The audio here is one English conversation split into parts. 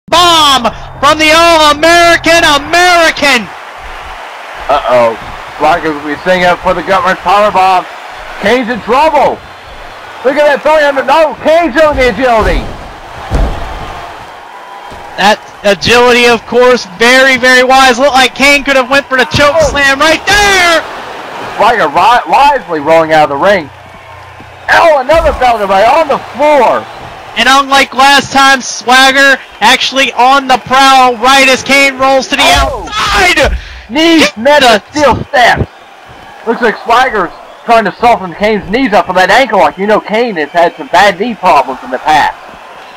bomb from the All-American American. Uh-oh. Swagger will be singing up for the gut-wrench powerbomb. Kane's in trouble. Look at that throwing under. No, Kane's showing the agility. That agility, of course, very, very wise. Looked like Kane could have went for the choke slam right there. Swagger wisely rolling out of the ring. Oh, another Falcon right on the floor. And unlike last time, Swagger actually on the prowl right as Kane rolls to the outside. Knees met a steel steps. Looks like Swagger's trying to soften Kane's knees up for that ankle lock. You know Kane has had some bad knee problems in the past.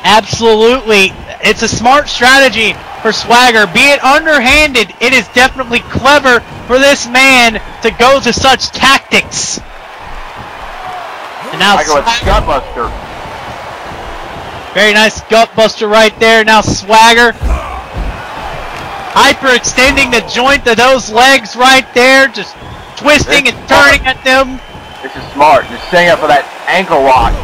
Absolutely. It's a smart strategy for Swagger. Be it underhanded, it is definitely clever for this man to go to such tactics. And now Swagger with Gutbuster. Very nice Gutbuster right there. Now Swagger hyperextending the joint of those legs right there. Just twisting and turning at them. This is smart. Just staying up for that ankle lock.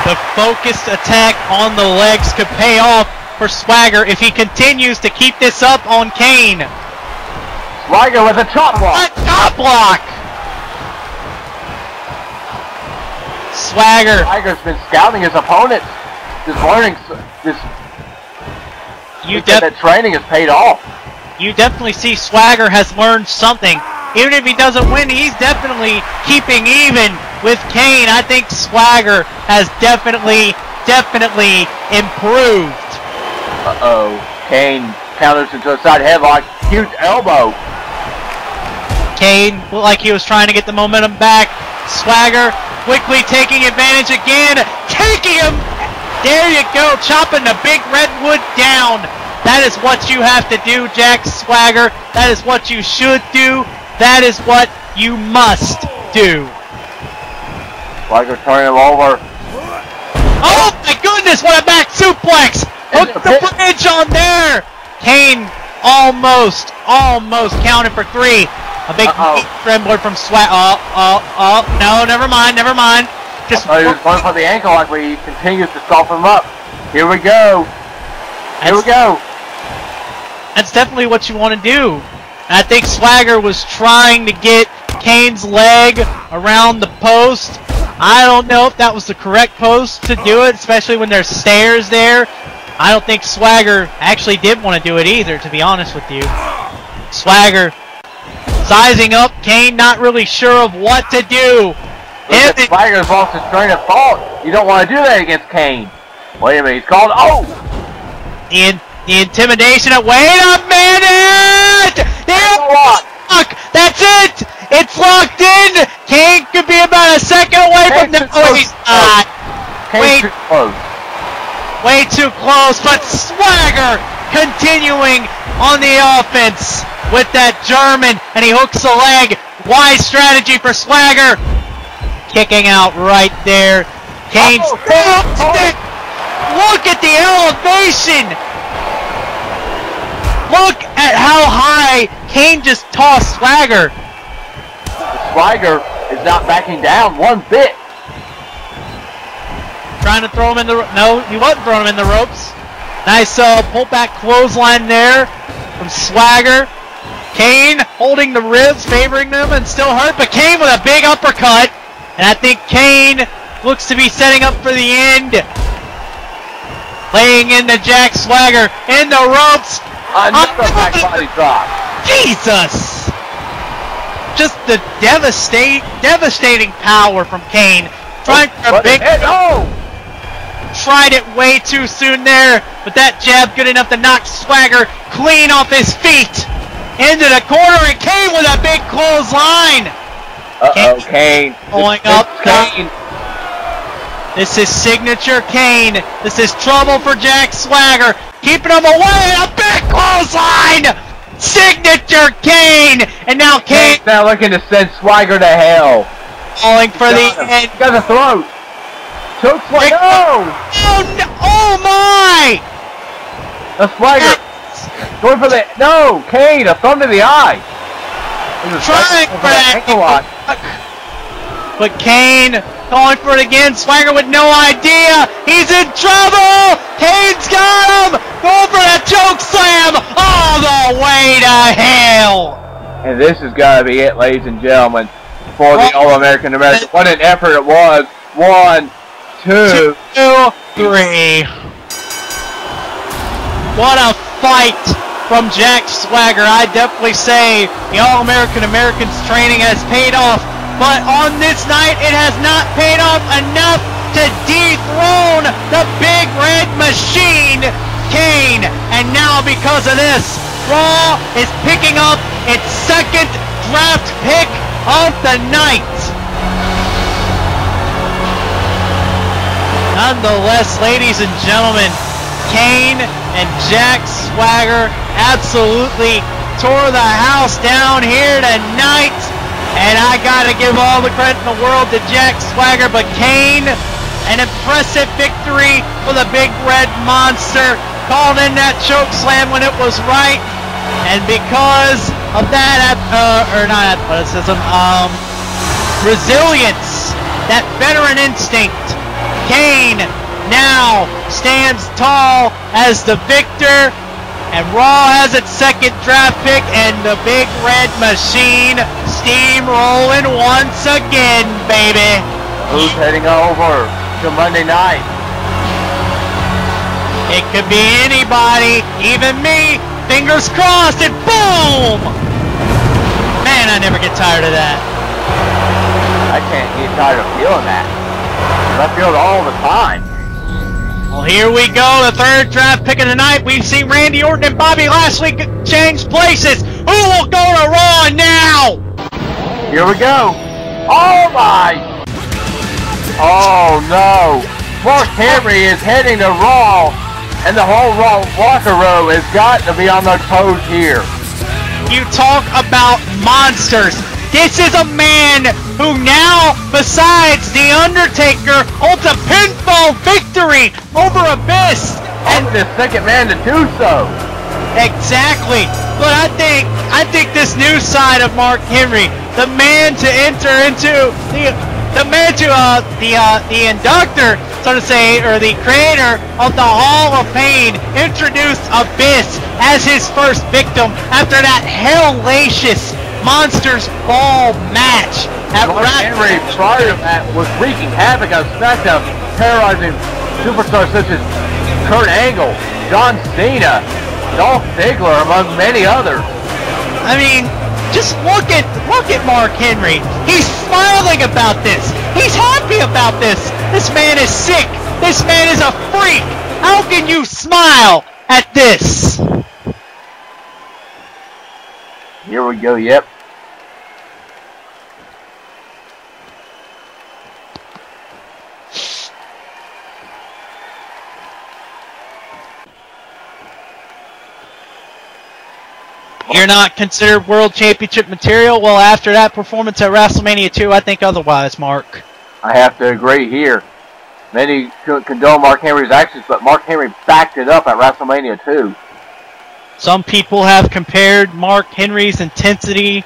The focused attack on the legs could pay off for Swagger if he continues to keep this up on Kane. Swagger with a chop block. A chop block! Swagger's been scouting his opponents. Just learning that training has paid off. You definitely see Swagger has learned something. Even if he doesn't win, he's definitely keeping even with Kane. I think Swagger has definitely improved. Uh-oh. Kane counters into a side headlock. Huge elbow. Kane looked like he was trying to get the momentum back. Swagger quickly taking advantage again. Taking him. There you go. Chopping the big redwood down. That is what you have to do, Jack Swagger. That is what you should do. That is what you must do. Swagger turning him over. Oh my goodness, what a back suplex! Hook the bridge on there! Kane almost counted for 3. A big trembler from Swagger. No, never mind. Just he was going for the ankle lock, but he continues to soften him up. Here we go. That's definitely what you want to do. And I think Swagger was trying to get Kane's leg around the post. I don't know if that was the correct post to do it, especially when there's stairs there. I don't think Swagger actually did want to do it either, to be honest with you. Swagger sizing up Kane, not really sure of what to do. Swagger's lost his train of thought. You don't want to do that against Kane. Wait a minute, he's called. Oh! The intimidation of. Wait a minute! Lock! That's it! It's locked in! Kane could be about a second away from the. Oh, he's not! Way too close, but Swagger continuing on the offense with that German, and he hooks the leg. Wise strategy for Swagger. Kicking out right there. Kane's stick. Look at the elevation. Look at how high Kane just tossed Swagger. Swagger is not backing down one bit. Trying to throw him in the... No, he wasn't throwing him in the ropes. Nice pull-back clothesline there from Swagger. Kane holding the ribs, favoring them, and still hurt. But Kane with a big uppercut. And I think Kane looks to be setting up for the end. Laying into Jack Swagger in the ropes. Another back body drop. Jesus! Just the devastating power from Kane. Trying for a big... Tried it way too soon there, but that jab good enough to knock Swagger clean off his feet. Into the corner, and Kane with a big clothesline. Kane. Going up. Kane. This is signature Kane. This is trouble for Jack Swagger. Keeping him away. A big clothesline. Signature Kane. And now Kane's now looking to send Swagger to hell. Calling for the end. Got the throat. Choke Swagger. Oh my! A Swagger. Going for the... No, Kane. A thumb to the eye. Trying for that ankle lock. But Kane calling for it again. Swagger with no idea. He's in trouble. Kane's got him. hell! And this is gonna be it, ladies and gentlemen, for the All-American American. What an effort it was. 1, 2, 3. What a fight from Jack Swagger. I definitely say the All-American Americans training has paid off, but on this night it has not paid off enough to dethrone the Big Red Machine, Kane. And now because of this, Raw is picking up its second draft pick of the night. Nonetheless, ladies and gentlemen, Kane and Jack Swagger absolutely tore the house down here tonight. And I gotta give all the credit in the world to Jack Swagger, but Kane, an impressive victory for the Big Red Monster. Called in that choke slam when it was right. And because of that, not athleticism, resilience, that veteran instinct, Kane now stands tall as the victor, and Raw has its second draft pick, and the Big Red Machine steamrolling once again, baby. Who's heading over to Monday night? It could be anybody, even me. Fingers crossed, and boom! Man, I never get tired of that. I can't get tired of feeling that. I feel it all the time. Well, here we go, the third draft pick of the night. We've seen Randy Orton and Bobby Lashley change places. Who will go to Raw now? Here we go. Oh my! Oh no! Mark Henry is heading to Raw, and the whole Raw locker room has got to be on their toes here. You talk about monsters. This is a man who now, besides The Undertaker, holds a pinfall victory over Abyss. And the second man to do so. Exactly. But I think this new side of Mark Henry, the man to enter into the inductor, so to say, or the creator of the Hall of Pain, introduced Abyss as his first victim after that hellacious Monsters Ball match at Mark Henry prior to that was wreaking havoc on SmackDown, terrorizing superstars such as Kurt Angle, John Cena, Dolph Ziggler, among many others. I mean, just look at Mark Henry. He's smiling about this. He's happy about this. This man is sick. This man is a freak. How can you smile at this? Here we go, yep. You're not considered World Championship material? Well, after that performance at WrestleMania II, I think otherwise, Mark. I have to agree here. Many condone Mark Henry's actions, but Mark Henry backed it up at WrestleMania II. Some people have compared Mark Henry's intensity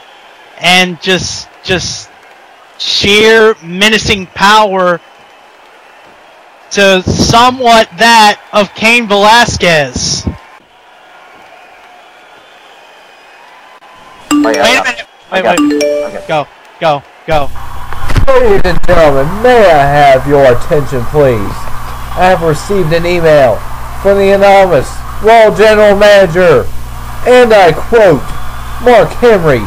and just sheer menacing power to somewhat that of Cain Velasquez. Wait a minute. Wait. Okay. Go. Ladies and gentlemen, may I have your attention, please? I have received an email from the anonymous Raw General Manager, and I quote, Mark Henry,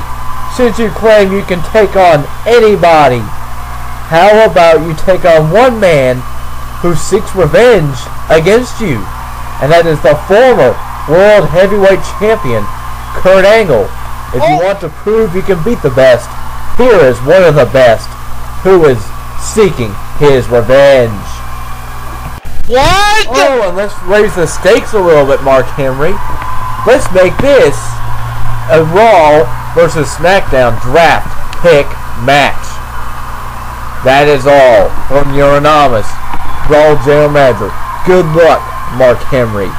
since you claim you can take on anybody, how about you take on one man who seeks revenge against you? And that is the former World Heavyweight Champion, Kurt Angle. If you want to prove you can beat the best, here is one of the best who is seeking his revenge. What? Oh, and let's raise the stakes a little bit, Mark Henry. Let's make this a Raw versus SmackDown draft pick match. That is all from your anonymous Raw General Manager. Good luck, Mark Henry.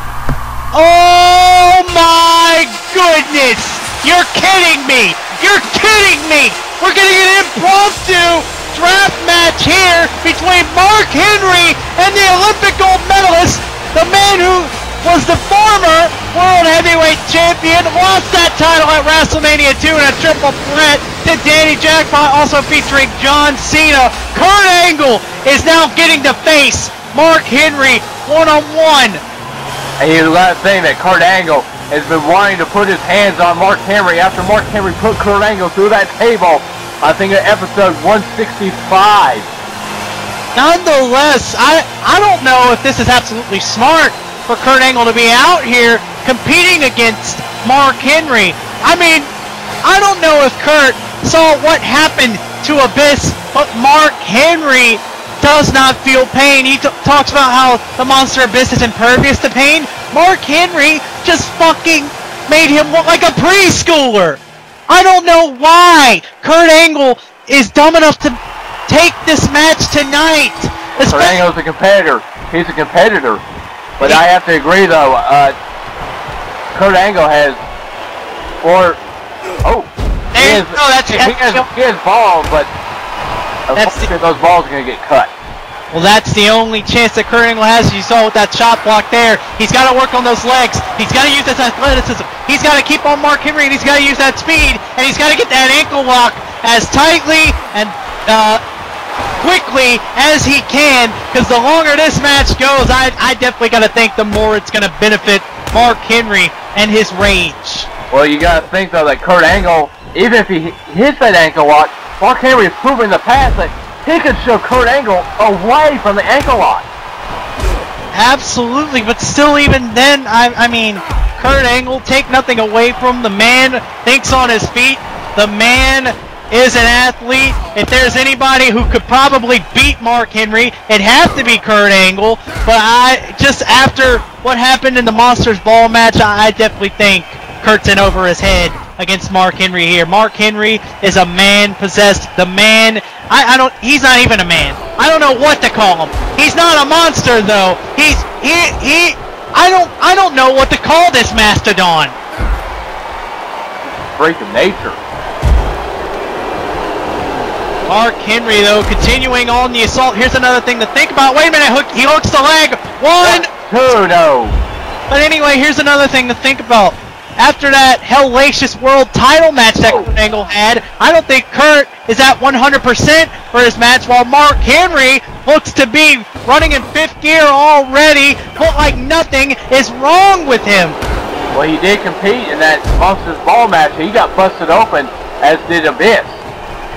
Oh my goodness! You're kidding me! You're kidding me! We're getting an impromptu draft match here between Mark Henry and the Olympic gold medalist, the man who was the former World Heavyweight Champion, lost that title at WrestleMania II in a triple threat to Danny Jackpot, also featuring John Cena. Kurt Angle is now getting to face Mark Henry one-on-one. And you got to think that Kurt Angle has been wanting to put his hands on Mark Henry after Mark Henry put Kurt Angle through that table, I think at episode 165. Nonetheless, I don't know if this is absolutely smart for Kurt Angle to be out here competing against Mark Henry. I mean, I don't know if Kurt saw what happened to Abyss, but Mark Henry does not feel pain. He talks about how the monster Abyss is impervious to pain. Mark Henry just fucking made him look like a preschooler. I don't know why Kurt Angle is dumb enough to take this match tonight. Kurt Angle's a competitor. He's a competitor. But I have to agree, though, Kurt Angle has, he has balls, but those balls are going to get cut. Well, that's the only chance that Kurt Angle has. You saw with that shot block there. He's got to work on those legs. He's got to use his athleticism. He's got to keep on Mark Henry, and he's got to use that speed, and he's got to get that ankle lock as tightly and quickly as he can, because the longer this match goes, I definitely got to think the more it's going to benefit Mark Henry and his range. Well, you got to think, though, that Kurt Angle, even if he hits that ankle lock, Mark Henry is proving in the past that he could show Kurt Angle away from the ankle lock. Absolutely, but still, even then, I mean, Kurt Angle, take nothing away from the man, thinks on his feet. The man is an athlete. If there's anybody who could probably beat Mark Henry, it'd have to be Kurt Angle. But just after what happened in the Monsters Ball match, I definitely think Kurt's in over his head against Mark Henry here. Mark Henry is a man possessed. The man, he's not even a man. I don't know what to call him. He's not a monster though. I don't know what to call this mastodon. Freak of nature. Mark Henry though, continuing on the assault. Here's another thing to think about. Wait a minute, he hooks the leg. 1, 2, no. But anyway, here's another thing to think about. After that hellacious world title match that Kurt Angle had, I don't think Kurt is at 100% for his match, while Mark Henry looks to be running in 5th gear already. Look like nothing is wrong with him. Well, he did compete in that Monsters Ball match. He got busted open, as did Abyss.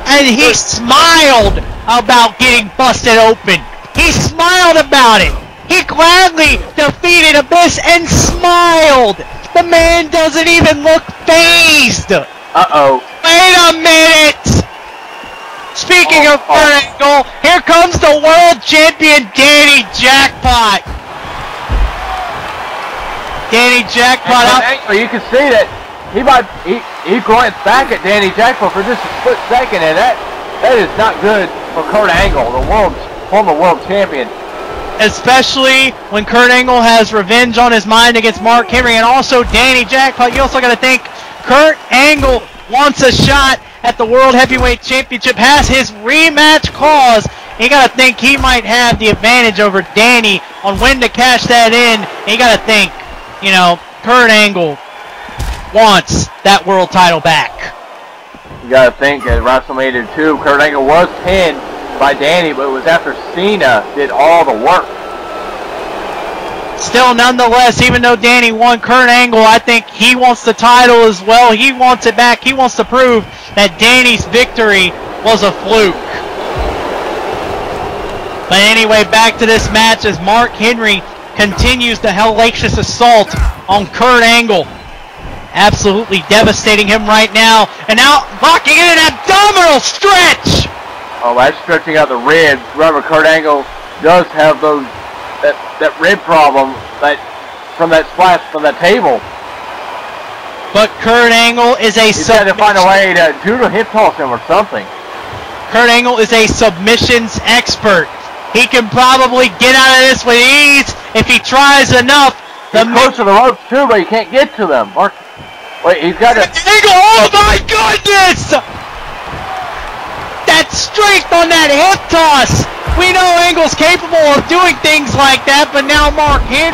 And he smiled about getting busted open. He smiled about it. He gladly defeated Abyss and smiled. The man doesn't even look fazed. Uh-oh. Wait a minute. Speaking of Kurt Angle, here comes the world champion Danny Jackpot. Danny Jackpot out. You can see that he glanced back at Danny Jackpot for just a split second, and that is not good for Kurt Angle, the former world champion. Especially when Kurt Angle has revenge on his mind against Mark Henry and also Danny Jackpot. You also got to think Kurt Angle wants a shot at the World Heavyweight Championship, has his rematch clause. You got to think he might have the advantage over Danny on when to cash that in. And you got to think, you know, Kurt Angle wants that world title back. You got to think at WrestleMania II, Kurt Angle was pinned by Danny, but it was after Cena did all the work. Still, nonetheless, even though Danny won, Kurt Angle, I think he wants the title as well. He wants it back. He wants to prove that Danny's victory was a fluke. But anyway, back to this match as Mark Henry continues the hellacious assault on Kurt Angle. Absolutely devastating him right now. And now locking in an abdominal stretch. Oh, that's stretching out the ribs. Remember, Kurt Angle does have those that rib problem from that splash from that table. But Kurt Angle is a He's got to find a way to judo hip toss him or something. Kurt Angle is a submissions expert. He can probably get out of this with ease if he tries enough. He's close to the ropes too, but he can't get to them. Wait, he's got to. Angle! Oh my goodness! That strength on that hip toss! We know Angle's capable of doing things like that, but now Mark Henry